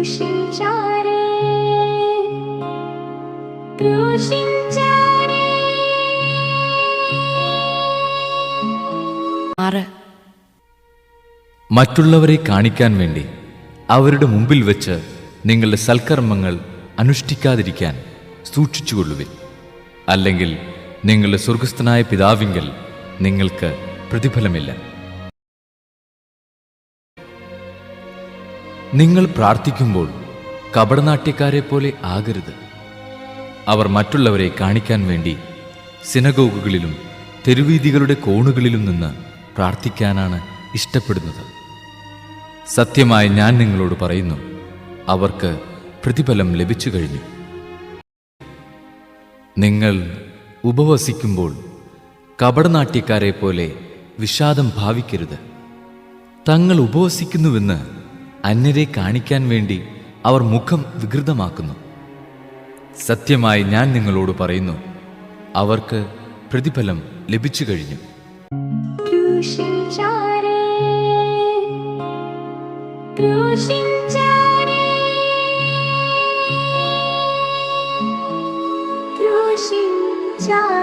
ക്രൂശിച്ചാരേ, ക്രൂശിച്ചാരേ. 6. മറ്റുള്ളവരെ കാണിക്കാൻ വേണ്ടി അവരുടെ മുമ്പിൽ വെച്ച് നിങ്ങളുടെ സൽക്കർമ്മങ്ങൾ അനുഷ്ഠിക്കാതിരിക്കാൻ സൂക്ഷിച്ചുകൊള്ളുവിൻ. അല്ലെങ്കിൽ നിങ്ങളുടെ സ്വർഗസ്ഥനായ പിതാവിങ്കൽ നിങ്ങൾക്ക് പ്രതിഫലമില്ല. നിങ്ങൾ പ്രാർത്ഥിക്കുമ്പോൾ കപടനാട്യക്കാരെ പോലെ ആകരുത്. അവർ മറ്റുള്ളവരെ കാണിക്കാൻ വേണ്ടി സിനഗോഗുകളിലും തെരുവീഥികളുടെ കോണുകളിലും നിന്ന് പ്രാർത്ഥിക്കാനാണ് ഇഷ്ടപ്പെടുന്നത്. സത്യമായി ഞാൻ നിങ്ങളോട് പറയുന്നു, അവർക്ക് പ്രതിഫലം ലഭിച്ചു കഴിഞ്ഞു. നിങ്ങൾ ഉപവസിക്കുമ്പോൾ കപടനാട്യക്കാരെ പോലെ വിഷാദം ഭാവിക്കരുത്. തങ്ങൾ ഉപവസിക്കുന്നുവെന്ന് അന്യരെ കാണിക്കാൻ വേണ്ടി അവർ മുഖം വികൃതമാക്കുന്നു. സത്യമായി ഞാൻ നിങ്ങളോട് പറയുന്നു, അവർക്ക് പ്രതിഫലം ലഭിച്ചു കഴിഞ്ഞു. ക്രൂശിച്ചാരേ, ക്രൂശിച്ചാരേ, ക്രൂശിച്ചാരേ.